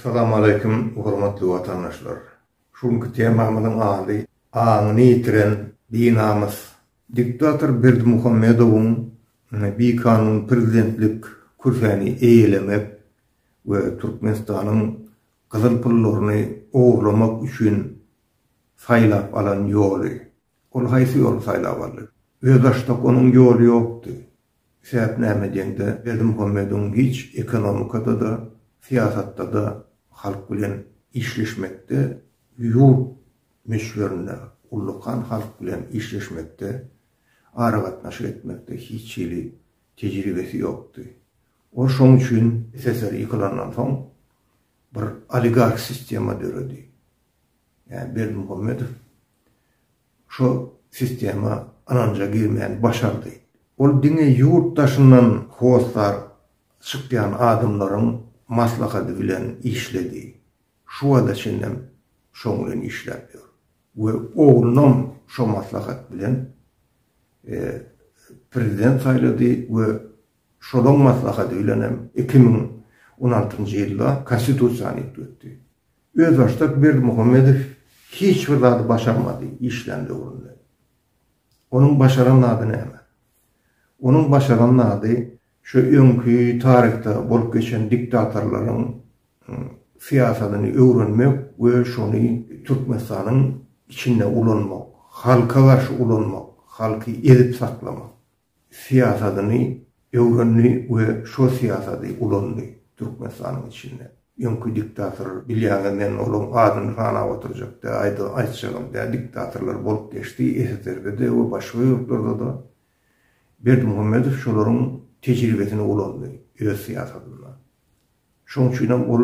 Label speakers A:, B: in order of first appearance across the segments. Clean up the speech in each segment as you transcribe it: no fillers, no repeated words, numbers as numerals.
A: Assalamu alaikum hormatly vatandaşlar. Şunkü temamyň aly aňyny ýitiren dinamyz diktator Berdimuhammedowyň bir kanun prezidentlik kürsüni eýelemek we Türkmenistanyň gyzyl pullaryny oglamak üçin saýlap alan ýoly. Ol haýsy ýol saýlap aldy? Özdaşda onuň ýoly ýokdy. Sebäp näme diýende Berdimuhammedowyň hiç ekonomikada da siyasatda da halk bilen işleşmekde, yurt meşgullerine ullukan halk bilen işleşmekde, aragatnaşyk etmekde hiç ýyly tejribesi ýokdy. O şoň üçin SSR ýykylandan soň bir oligark sistema döredi. Yani Berdimuhammedow şu sistema ananja girmeyen başardy. Ol diňe yurtdaşyndan howslar çykýan adamlaryň maslahaty bilen işledi. Şu wada çendem şoň bilen işläpdir. We oğlunam şu maslahat bilen prezident saýlady we şoň maslahaty bilen 2016-njy ýylda konstitusiýany etdi. Öz başda Berdimuhammedow hiç bir zat başarmady işlendi urunda. Onun başaran ady näme? Onun başaran ady şu öňkü tarihte bolup geçen diktatorlaryň siýasatyny öwrenmek we şonu Türkmenistanyň içinde ulanmak, halka garşy ulanmak, halky edip saklamak, siýasatyny öwrenmek we şu siýasaty ulanmak Türkmenistanyň içinde. Öňkü diktator bilýän men olaň adyny sana oturjak da aýtjagym da diktatorlar bolup geçdi, SSR'de de we başga ýurtlarda da Berdimuhammedow şolaryň tecrübesini ulandy öz siýasatynda. Şoň üçin ol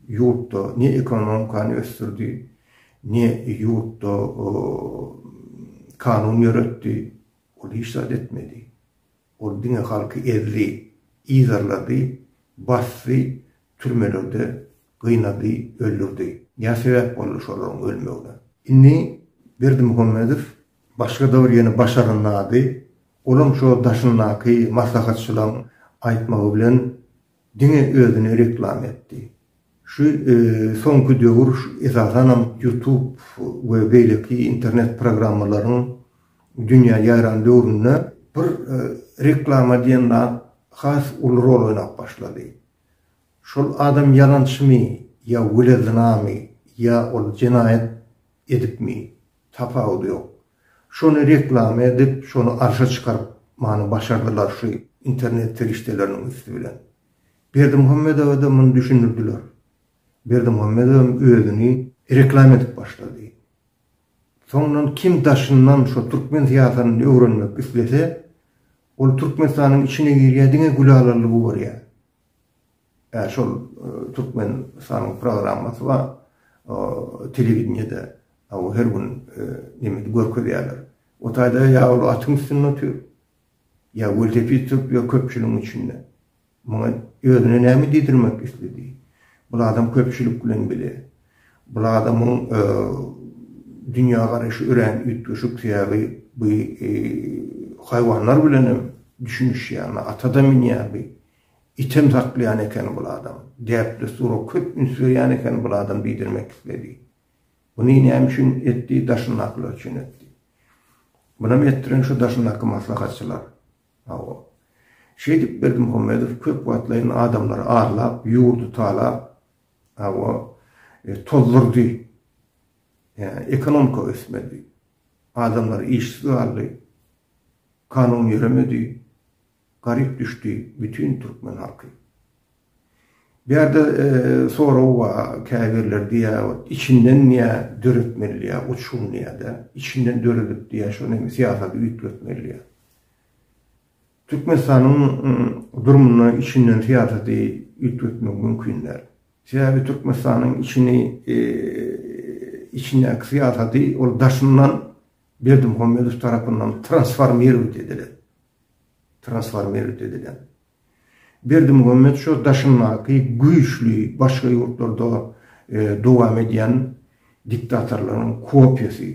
A: ýurtda ne ekonomikany ösdürdi, ne ýurtda kanun ýöretdi, ol hiç zat etmedi. Ol diňe halky ezdi, izarlady, basdy, türmelerde gynady, öldürdi. Ýa sebäp boldy şolaryň ölmegine. Inni Berdimuhammedow başga da bir ýene başarynlady. Olam şu daşynlaky maslahatçylaryň aýtmagy bilen diňe özüni reklam etdi. Şu soňky döwür esasanam YouTube we beýleki internet programmalaryň dünýä ýaran döwründe bir reklama diýen has ul rol oynap başlady. Şol adam yalançymy, ýa güleznamy, ýa ol jinayet edipmi, tapawdy ýok. Şonu reklam edip, şonu arşa çıkarıp many başardylar şu internet teriştelerinin üstü bilen. Berdimuhammedow da muny düşünürdiler. Berdimuhammedow özüni reklam edip başlady. Soňdan kim daşyndan şu Türkmen siýasatyny öwrenmek islese, ol Türkmenistanyň içine girýärdiňe gülalarlygy bar ýa. Şol Türkmenistanyň programmasy bar, telewizionyada o her gün nimet görkezýärler. O taýda ýa atyň üstüne otur. Ýa weltepi tutup ýa köpçüligiň içinde. Muňa özüne näme diýdirmek istedi? Bu adam köpçülik bilen bile. Bu adamyň dünýä garaşy ören ütgüşük täýäri bu haýwanlar bilen düşünýär, atada minýär. İtem saklaýan eken bu adam. Däpli sura köp ünsürýän eken bu adam diýdirmek istedi. Bunu näme üçin etdi? Daşynlaklar üçin etdi. Buna mettiren şu daşynlaky maslahatçylar. O şeýdip Berdimuhammedow köp wagtlaryň adamlary arlap, ýurdu talap, tozdurdy. Yani ekonomika ösmedi. Adamlar işsiz aldy. Kanun ýöremedi. Garip düşdi bütün Türkmen halky. Bir yerde sonra o käbirler diýär, içinden niýe döretmeli ýa, uçun niýe de, içinden döredip diýär, şonu siýasaty ütletmeli ýa. Türkmenistanyň durumuna içinden siýasaty ütletmek mümkinler. Sebäbi Türkmenistanyň içine siýasaty ol daşyndan Berdimuhammedow tarapyndan transformer edilen. Berdimuhammedow şu daşynlaky güýçli başga ýurtlarda dowam edýän diktatorlaryň kopýasy.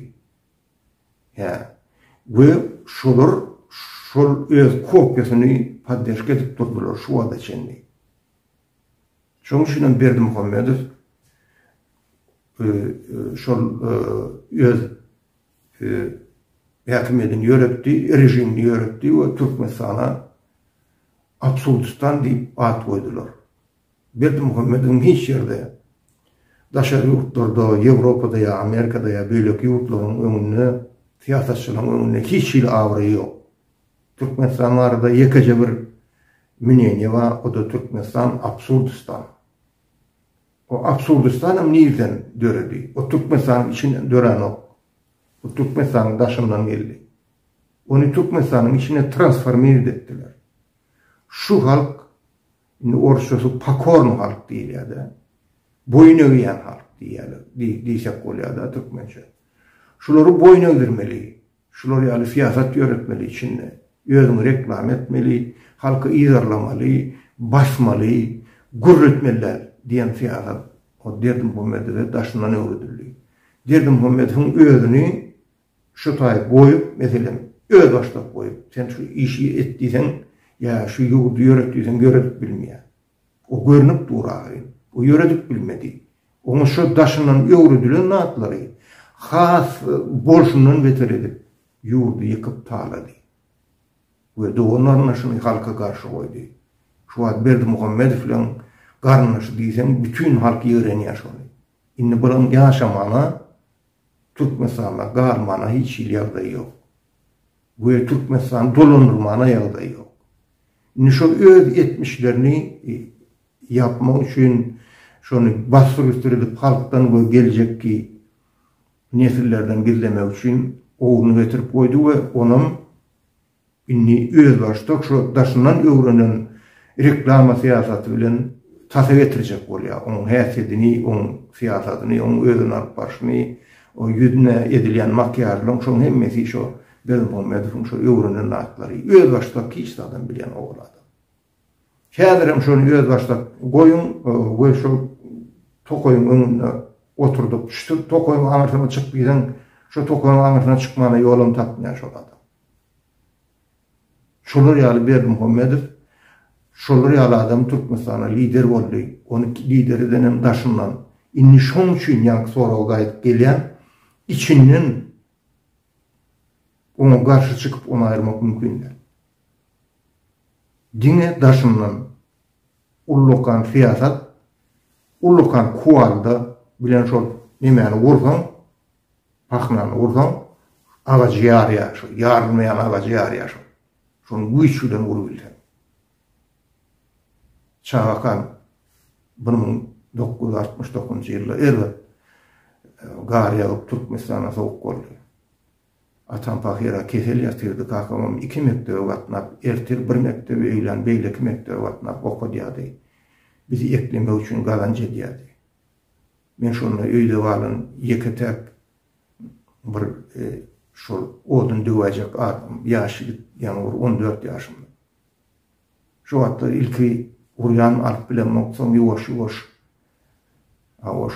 A: We şol öz kopýasyny paddeşke edip durdular şu wada çenli. Şoň üçin Berdimuhammedow şol öz häkimiyetini ýöretdi, rejimini ýöretdi we Türkmenistana Absurdistan diýip at goýdular. Berdimuhammedow hiç ýerde daşary ýurtlarda, Ýewropada ýa Amerikada ýa beýleki ýurtlaryň öňünde siýasatçylaryň öňünde hiç ýyl awry ýok. Türkmenistan arada ýekece bir mineni wa o da Türkmenistan Absurdistan. O Absurdistan nirden döredi. O Türkmenistan içinden dören o. O Türkmenistan'ın daşından geldi. Onu Türkmenistan'ın içine transforme ettiler. Şu halk, orçası pakorn halk değil ya da, boyun öğüyen halk diysek oluyor da Türkmençe. Şuları boyun öldürmeli, şuları yalı siyasat yönetmeli içinde, özünü reklam etmeli, halkı izarlamalı, basmalı, gurretmeliler diyen siyasat. O Berdimuhammedow daşından öğretiliyor. Berdimuhammedow'un özünü şu tayip boyup, mesela öz başlap boyup, sen şu işi ettiysen, ya şu yurdu yöretdiysen göretip bilmeýär. O görünüp durary. O yöretip bilmedi. Onu şu daşından öwrüdilen natlary has bolşundan beter edip yurdu yıkıp taýlady. We onların şunu halka karşı koydu. Şu wagt Berdimuhammedow bilen garnaşy diýsem bütün halk ýörenýär şonu. Indi bulan ýaşamana Türkmenistan'a garmana hiç ýagdaý ýok. Bu Türkmenistan dolandırmana ýagdaý ýok. Nişo öz etmişlerini yapmak için şonu bastırıp halktan gelecek ki nesillerden gizlemek için oğlunu getirip koydu ve onun inni öz baştak şu daşından öğrenen reklama siyasatı bilen tasavvur getirecek oluyor. Onun haysiyetini, onun siyasatını, onun özün alıp başını, o yüzüne edilen makyajla şonun hemmesi şu Berdimuhammedowyň şu öwrenen natlary. Öz baştak hiç adam bilen oğul adam. Häzirem şonu öz baştak goýun we şu tokoyun önünde oturduk. Şu tokoyun aňyrsyna çykyp giden, şu tokoyun aňyrsyna çykmana ýolum tapmaýan şol adam. Şolar ýaly Berdimuhammedow, şolar ýaly adam Türkmenistana lider boldy. Onu lideri denen daşyndan inni şoň üçin ýanky soraw gaýdyp gelýän içinden ona karşı çıkıp onu ayırmak mümkün. Dine daşından ullukan siyasat, ullukan kuvalda bilen şol nemeni vursan, paknanı vursan, ağacı yarıya şu, yarılmayan ağacı yarıya şu. Şunu bu içüden vurabilsen. Çağakan, bunun 969 yılda elbet garya Türkmenistan'a soğuk oldu. Atam pahira kesel yatırdı kakamam 2 mektebe vatnap, ertir 1 mektebe eýlen beýleki mektebe vatnap oku diýady. Bizi ekleme üçin galanca diýady. Men şonu öýde walyn ýeketek bir şol odun döwejek adam, ýaşy ýany 14 ýaşymda. Şu wagtda ilki uryan alyp bilen moksan ýoş-ýoş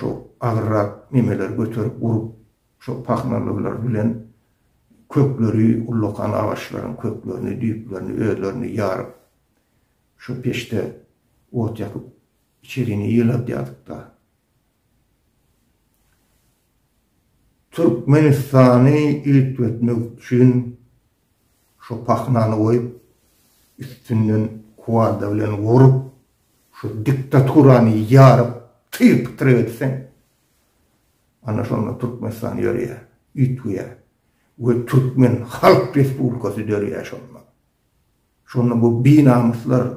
A: şu agrak memeler götürüp urup şu paknalylar bilen kökleri, ullukan ağaçların köklerini, düýplerini, öýlerini ýaryp şu peşte ot ýakyp içerini ýylap ýatykda. Türkmenistany ilk etmek üçin şu paknany goýup üstünden kuwada bilen vurup şu diktaturany ýaryp tıyıp tırıtsen ana şonda Türkmenistan ýörýär, ütüýär. Ve Türkmen Halk Respublikasy dörýär şonda. Şonda bu binamuslar,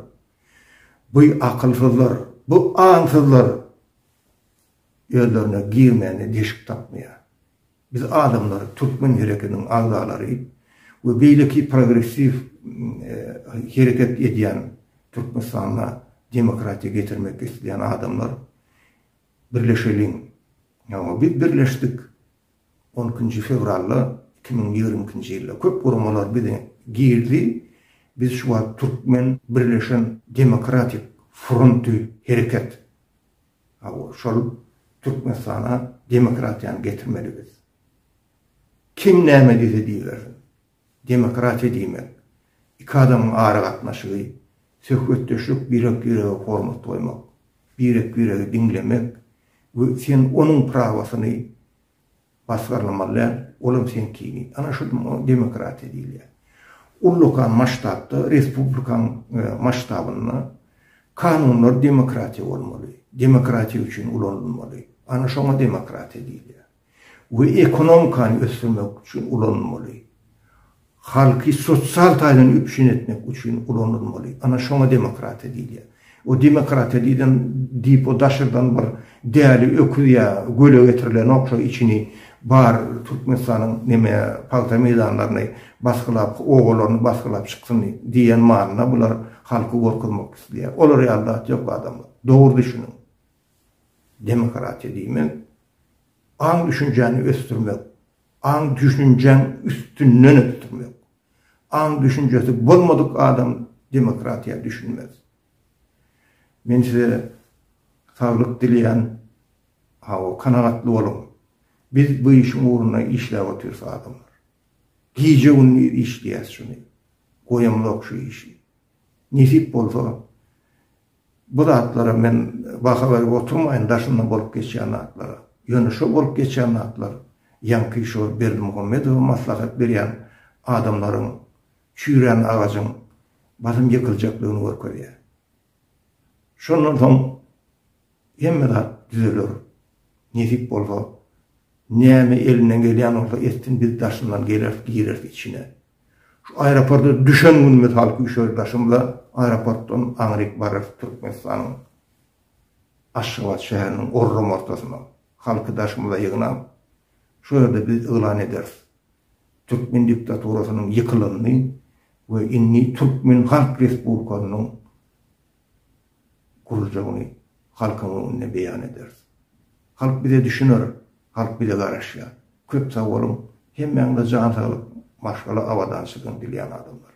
A: bu akylsızlar, bu ansızlar ýerlerine girmeni deşik tapmaýar. Biz adamlar, Türkmen hereketiniň agdalary we beýleki progressiv hereket edýän Türkmenistana demokratiýa getirmek isleýän adamlar birleşeliň. Ýa biz birleşdik 12 fevralda 2020 ýylda köp guramalar bize girdi. Biz şu wagt Türkmen Birleşen Demokratik Fronty hereket. Şol Türkmenistana demokratiýany getirmelibiz. Kim näme diýer? Demokratiýa diýmek. İki adamyň ara gatnaşygy, söhbetdeşlik bir hormat goýmak. birek dinlemek ve sen onun pravasını basgarlamalar, olam sen kimi. Ana şu demokrati değil ya. Ullukan maştabda, respublikan maştabında kanunlar demokrati olmalı. Demokrati için ulanılmalı. Ana şuna demokrati değil ya. Ve ekonomikanı östürmek için ulanılmalı. Halkı sosyal taylını üpşin etmek için ulanılmalı. Ana şuna demokrati değil ya. O demokrati deyip o daşırdan bir değerli öküya göle getirilen okşa içini bar Türkmenistan'ın neme palta meydanlarını baskılap, oğullarını baskılap çıksın diyen manına bunlar halkı korkulmak istiyor. Olur realdat yok adamlar. Doğru düşünün. Demokrati demek, an düşünceni östürmek, an düşüncen üstünden östürmek. An düşüncesi bulmadık adam demokratiye düşünmez. Ben size sağlık dileyen, kanaatlı olun. Biz bu işin uğruna işlev atıyoruz adamlar. Gece günü işleyiz şunu. Koyamlok şu işi. Nisip olsa, bu da atlara ben bakaverip oturmayın, daşından bolup geçen atlara. Yönü şu bolup geçen atlar. Yankı şu Berdi Muhammedov maslahat beren adamların, çüren ağacın basım yıkılacaklığını görkörüyor. Şunlardan hemme de düzelir. Nisip olsa, neyme elinden gelen olsa ettin bir daşından girer içine. Şu aeroportta düşen günümüz halkı üşör daşımla aeroporttan Amerik barar Türkmenistan'ın Aşşabat şehrinin orrum ortasına halkı daşımla yığınam. Şöyle biz ilan ederiz. Türkmen diktatorasının yıkılığını ve inni Türkmen Halk Respublikasının kurulacağını halkımın önüne beyan ederiz. Halk bize düşünür, halk bize karışıyor. Köp sağ olun, hem yanında can sağlık, maşgala avadan çıkın dileyen adamlar.